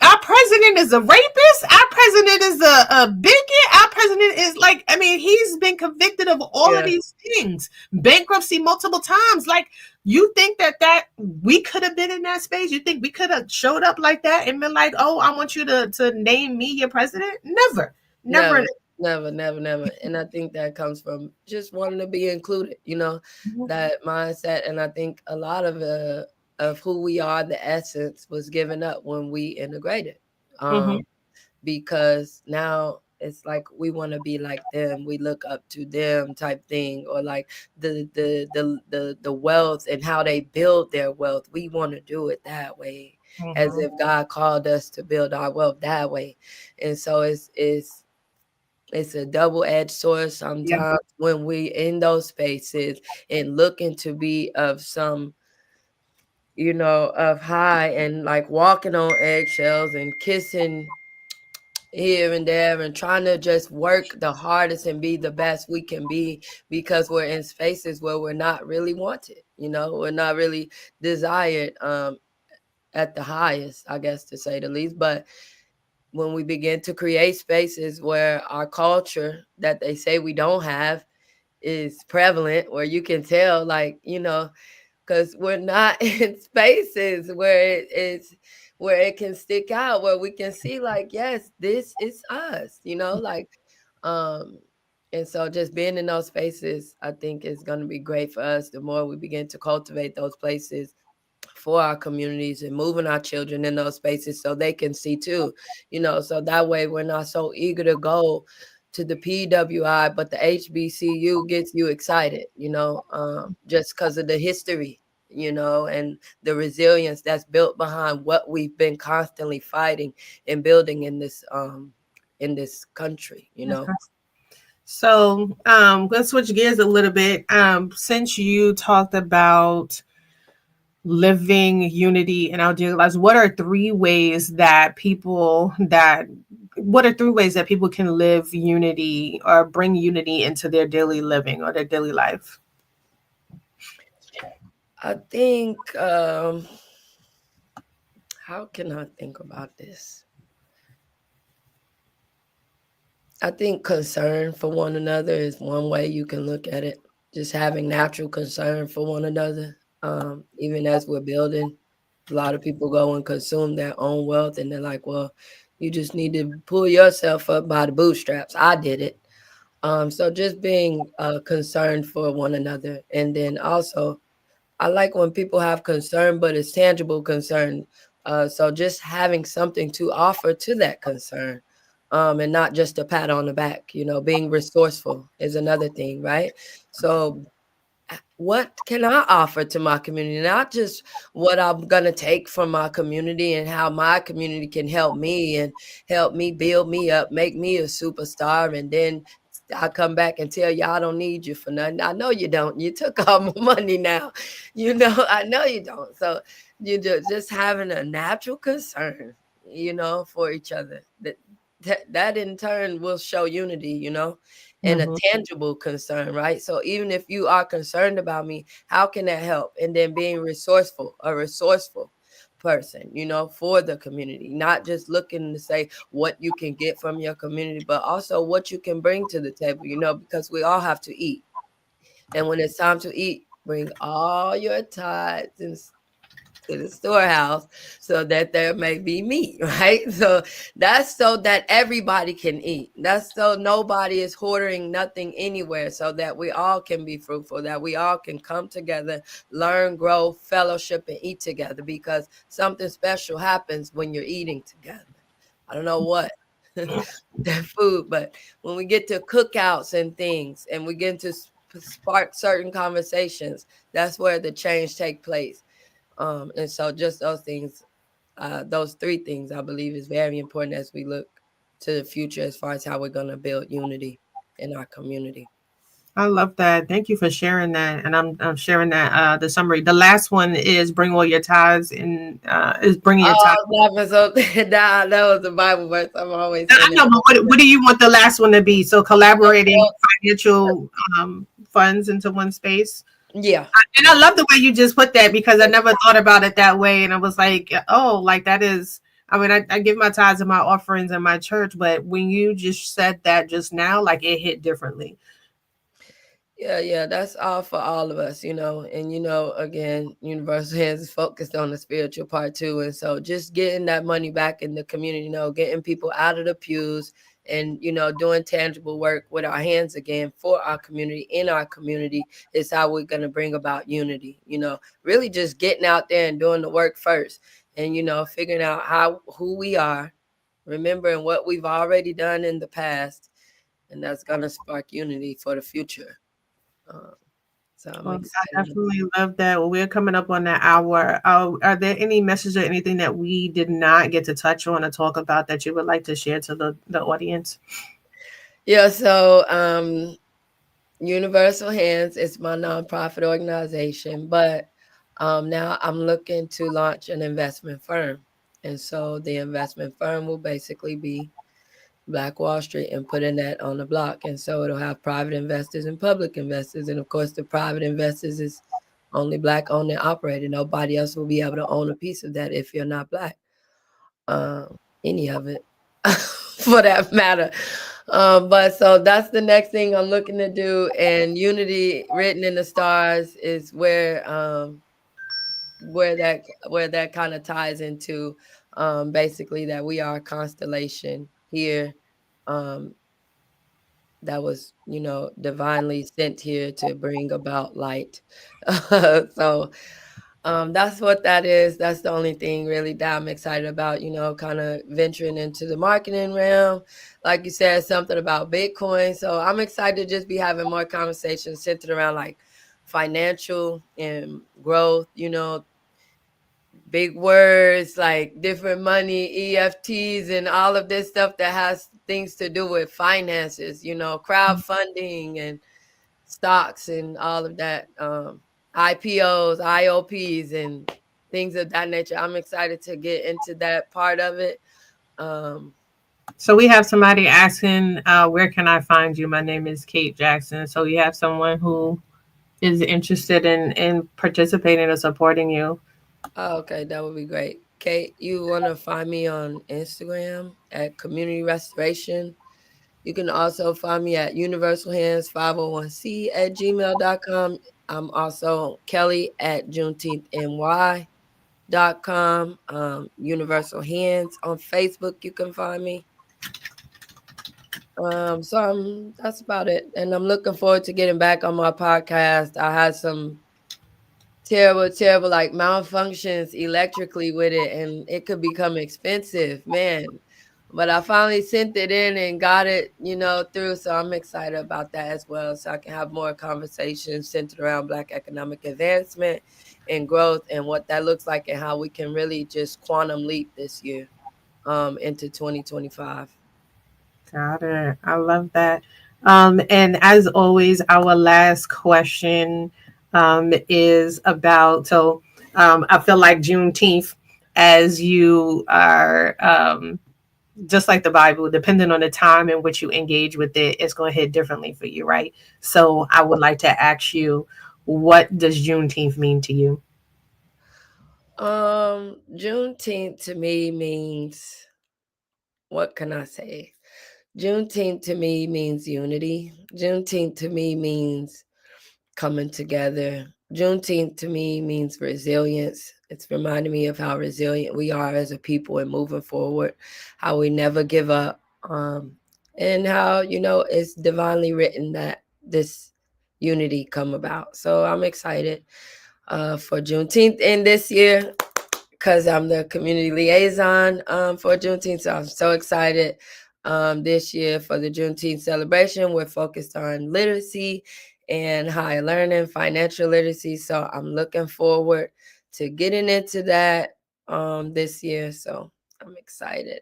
our president is a rapist. Our president is a bigot. Our president is like, I mean, he's been convicted of all of these things, bankruptcy multiple times. Like, you think that we could have been in that space? You think we could have showed up like that and been like, oh, I want you to name me your president? Never. Never. And I think that comes from just wanting to be included, that mindset. And I think a lot of who we are, the essence, was given up when we integrated. Because now it's like we want to be like them, we look up to them type thing, or like the wealth and how they build their wealth. We want to do it that way, as if God called us to build our wealth that way. And so it's a double-edged sword sometimes when we in those spaces and looking to be of some, of high, and like walking on eggshells and kissing here and there and trying to just work the hardest and be the best we can be, because we're in spaces where we're not really wanted, we're not really desired at the highest, I guess, to say the least. But when we begin to create spaces where our culture that they say we don't have is prevalent, where you can tell, like, because we're not in spaces where it can stick out, where we can see, like, yes, this is us, like, and so just being in those spaces, I think, is going to be great for us. The more we begin to cultivate those places for our communities and moving our children in those spaces so they can see too, so that way we're not so eager to go to the PWI, but the HBCU gets you excited, just because of the history, and the resilience that's built behind what we've been constantly fighting and building in this country, So let's switch gears a little bit. Since you talked about living unity in our daily lives, what are three ways that people can live unity or bring unity into their daily living or their daily life? I think, how can I think about this? I think concern for one another is one way you can look at it. Just having natural concern for one another. Even as we're building, a lot of people go and consume their own wealth, and they're like, well, you just need to pull yourself up by the bootstraps. I did it. So just being concerned for one another. And then also, I like when people have concern, but it's tangible concern. So just having something to offer to that concern, and not just a pat on the back. Being resourceful is another thing, right? So what can I offer to my community? Not just what I'm going to take from my community and how my community can help me and help me build me up, make me a superstar. And then I come back and tell you, I don't need you for nothing. I know you don't. You took all my money now. I know you don't. So you just having a natural concern, for each other. That in turn will show unity, and a tangible concern, right? So even if you are concerned about me, how can that help? And then being a resourceful person, for the community, not just looking to say what you can get from your community, but also what you can bring to the table, because we all have to eat. And when it's time to eat, bring all your tithes and to the storehouse so that there may be meat, right? So that's so that everybody can eat. That's so nobody is hoarding nothing anywhere, so that we all can be fruitful, that we all can come together, learn, grow, fellowship, and eat together, because something special happens when you're eating together. I don't know what that food, but when we get to cookouts and things and we get to spark certain conversations, that's where the change take place. And so just those things, those three things, I believe, is very important as we look to the future as far as how we're going to build unity in our community. I love that. Thank you for sharing that. And I'm sharing that the summary. The last one is bring all your tithes and is bringing your tithes. That was the Bible verse. I'm always I know, but what do you want the last one to be? So collaborating financial funds into one space. Yeah. And I love the way you just put that, because I never thought about it that way. And I was like, oh, like that is, I mean, I give my tithes and my offerings in my church, but when you just said that just now, like it hit differently. Yeah, that's all for all of us, and again, Universal Hands is focused on the spiritual part too. And so just getting that money back in the community, getting people out of the pews and, doing tangible work with our hands again for our community, in our community, is how we're going to bring about unity, really just getting out there and doing the work first and, figuring out who we are, remembering what we've already done in the past, and that's going to spark unity for the future. So I'm excited. I definitely love that. Well, we're coming up on that hour. Are there any messages or anything that we did not get to touch on or talk about that you would like to share to the audience? Yeah, so Universal Hands is my nonprofit organization, but now I'm looking to launch an investment firm. And so the investment firm will basically be Black Wall Street and putting that on the block. And so it'll have private investors and public investors. And of course, the private investors is only Black owned and operated. Nobody else will be able to own a piece of that if you're not Black. Any of it, for that matter. But so that's the next thing I'm looking to do. And unity written in the stars is where that kind of ties into basically that we are a constellation here that was divinely sent here to bring about light. So that's what that is. That's the only thing really that I'm excited about, kind of venturing into the marketing realm. Like you said, something about Bitcoin. So I'm excited to just be having more conversations centered around like financial and growth, big words like different money, EFTs, and all of this stuff that has things to do with finances, crowdfunding and stocks and all of that, IPOs, IOPs, and things of that nature. I'm excited to get into that part of it. So we have somebody asking, where can I find you? My name is Kate Jackson. So you have someone who is interested in participating or supporting you. Oh, okay, that would be great. Kate, you want to find me on Instagram at Community Restoration. You can also find me at universalhands501c@gmail.com. I'm also Kelli at JuneteenthNY.com. Universal Hands on Facebook, you can find me. So that's about it. And I'm looking forward to getting back on my podcast. I had some terrible like malfunctions electrically with it, and it could become expensive, man. But I finally sent it in and got it, through. So I'm excited about that as well. So I can have more conversations centered around Black economic advancement and growth and what that looks like and how we can really just quantum leap this year into 2025. Got it. I love that. And as always, our last question is about, I feel like Juneteenth, as you are, just like the Bible, depending on the time in which you engage with it, it's going to hit differently for you, right? So I would like to ask you, what does Juneteenth mean to you? Juneteenth to me means, what can I say? Juneteenth to me means unity. Juneteenth to me means coming together. Juneteenth to me means resilience. It's reminding me of how resilient we are as a people and moving forward, how we never give up, and how, it's divinely written that this unity come about. So I'm excited for Juneteenth in this year because I'm the community liaison for Juneteenth. So I'm so excited this year for the Juneteenth celebration. We're focused on literacy and higher learning, financial literacy. So I'm looking forward to getting into that this year. So I'm excited.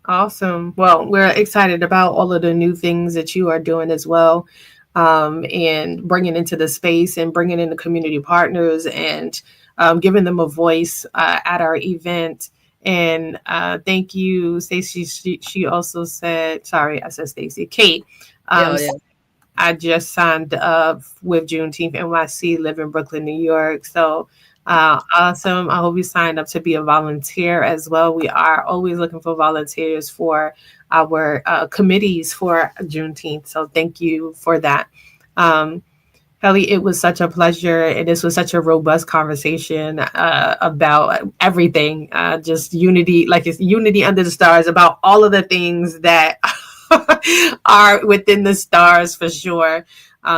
Awesome. Well, we're excited about all of the new things that you are doing as well, and bringing into the space and bringing in the community partners and giving them a voice at our event. And thank you, Stacey. She also said, sorry, I said Stacey. Kate, Yeah, yeah. I just signed up with Juneteenth NYC, live in Brooklyn, New York. So awesome. I hope you signed up to be a volunteer as well. We are always looking for volunteers for our committees for Juneteenth. So thank you for that. Kelly, it was such a pleasure, and this was such a robust conversation about everything, just unity, like it's unity under the stars, about all of the things that are within the stars for sure.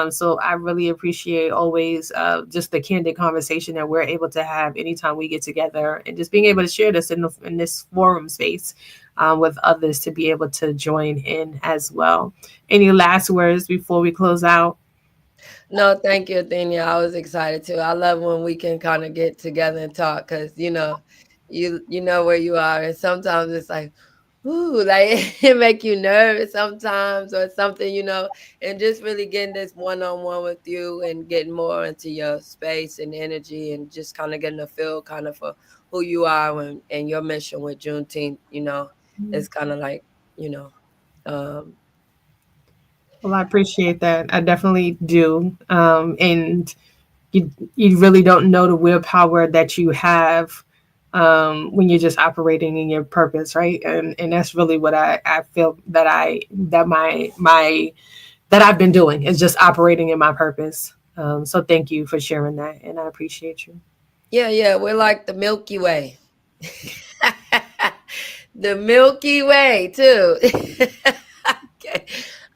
So I really appreciate always just the candid conversation that we're able to have anytime we get together, and just being able to share this in this forum space with others to be able to join in as well. Any last words before we close out? No, thank you, Athenia. I was excited too. I love when we can kind of get together and talk because you know where you are, and sometimes it's like, ooh, like it make you nervous sometimes or something, and just really getting this one-on-one with you and getting more into your space and energy and just kind of getting a feel kind of for who you are and your mission with Juneteenth, it's kind of like, um, Well, I appreciate that. I definitely do. And you really don't know the willpower that you have when you're just operating in your purpose, right? And that's really what I feel that that I've been doing, is just operating in my purpose. So thank you for sharing that, and I appreciate you. Yeah, we're like the Milky Way. The Milky Way too. Okay.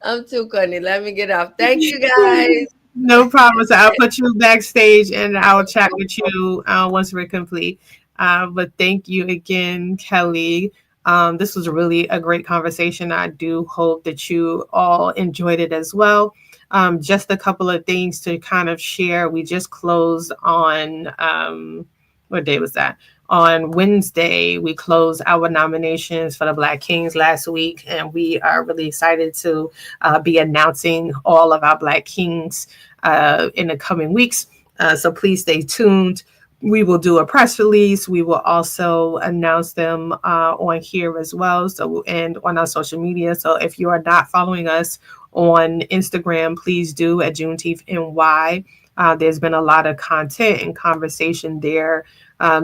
I'm too funny. Let me get off. Thank you, guys. No problem. So I'll put you backstage and I'll chat with you once we're complete. But thank you again, Kelly. This was really a great conversation. I do hope that you all enjoyed it as well. Just a couple of things to kind of share. We just closed on, what day was that? On Wednesday, we closed our nominations for the Black Kings last week, and we are really excited to be announcing all of our Black Kings in the coming weeks. So please stay tuned. We will do a press release. We will also announce them on here as well, and on our social media. So if you are not following us on Instagram, please do at Juneteenth NY. There's been a lot of content and conversation there.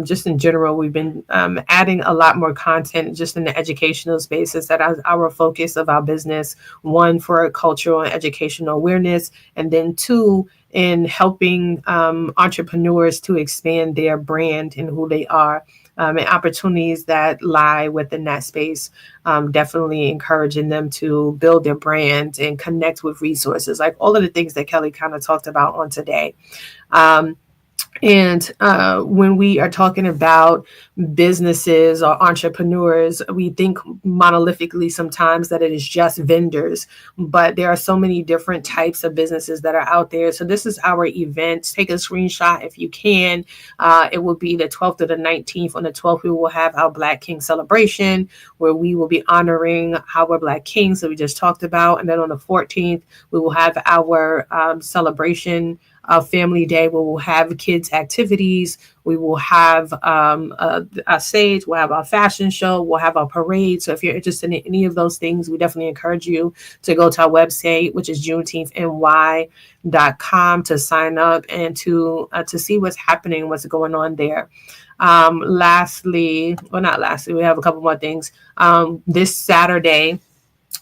Just in general, we've been adding a lot more content just in the educational spaces. That is our focus of our business. One, for cultural and educational awareness, and then two, in helping entrepreneurs to expand their brand and who they are, and opportunities that lie within that space. Definitely encouraging them to build their brand and connect with resources, like all of the things that Kelly kind of talked about on today. And when we are talking about businesses or entrepreneurs, we think monolithically sometimes that it is just vendors, but there are so many different types of businesses that are out there. So this is our event. Take a screenshot if you can. It will be the 12th to the 19th. On the 12th, we will have our Black King celebration, where we will be honoring our Black Kings that we just talked about. And then on the 14th, we will have our celebration Family Day, where we'll have kids activities. We will have a stage. We'll have our fashion show. We'll have our parade. So if you're interested in any of those things, we definitely encourage you to go to our website, which is juneteenthny.com, to sign up and to see what's happening, what's going on there. Lastly, we have a couple more things. This Saturday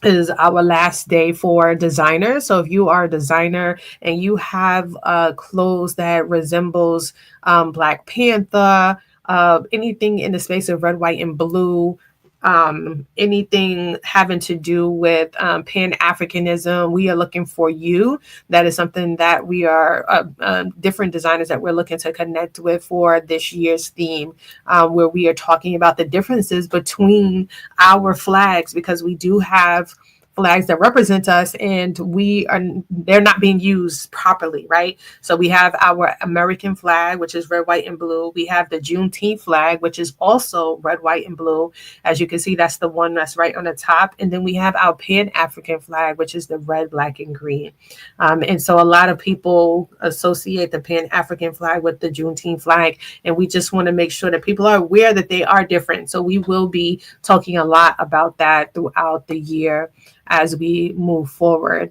is our last day for designers. So if you are a designer and you have clothes that resembles Black Panther, anything in the space of red, white, and blue, anything having to do with Pan-Africanism, we are looking for you. That is something that we are different designers that we're looking to connect with for this year's theme, where we are talking about the differences between our flags, because we do have flags that represent us, and they're not being used properly, right? So we have our American flag, which is red, white, and blue. We have the Juneteenth flag, which is also red, white, and blue. As you can see, that's the one that's right on the top. And then we have our Pan-African flag, which is the red, black, and green. And so a lot of people associate the Pan-African flag with the Juneteenth flag, and we just want to make sure that people are aware that they are different. So we will be talking a lot about that throughout the year as we move forward.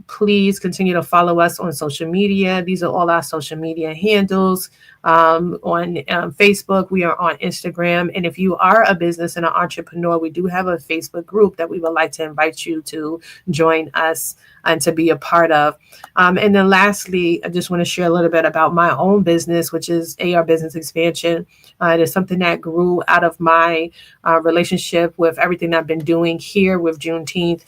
Please continue to follow us on social media. These are all our social media handles. On Facebook, we are on Instagram. And if you are a business and an entrepreneur, we do have a Facebook group that we would like to invite you to join us and to be a part of. And then lastly, I just want to share a little bit about my own business, which is AR Business Expansion. It is something that grew out of my relationship with everything I've been doing here with Juneteenth,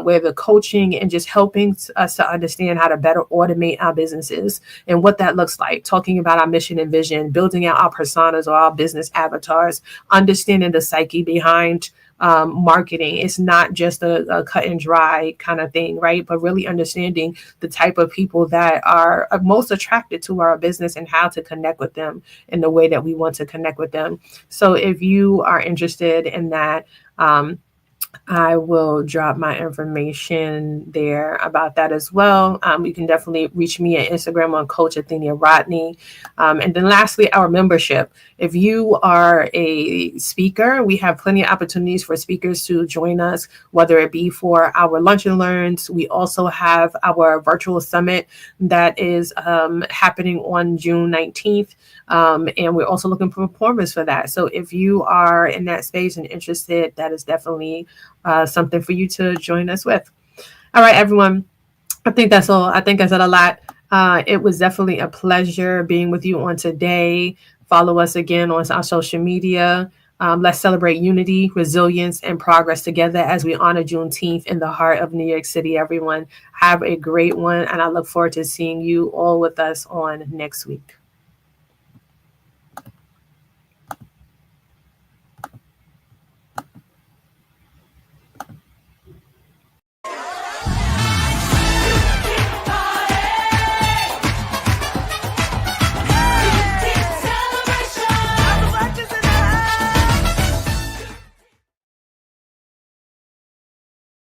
where the coaching and just helping us to understand how to better automate our businesses and what that looks like, talking about our mission and vision, building out our personas or our business avatars, understanding the psyche behind marketing. It's not just a cut and dry kind of thing, right? But really understanding the type of people that are most attracted to our business and how to connect with them in the way that we want to connect with them. So if you are interested in that, I will drop my information there about that as well. You can definitely reach me at Instagram on Coach Athenia Rodney. And then lastly, our membership. If you are a speaker, we have plenty of opportunities for speakers to join us, whether it be for our lunch and learns. We also have our virtual summit that is happening on June 19th. And we're also looking for performers for that. So if you are in that space and interested, that is definitely something for you to join us with. All right, everyone. I think that's all. I think I said a lot. It was definitely a pleasure being with you on today. Follow us again on our social media. Let's celebrate unity, resilience, and progress together as we honor Juneteenth in the heart of New York City, everyone. Have a great one, and I look forward to seeing you all with us on next week.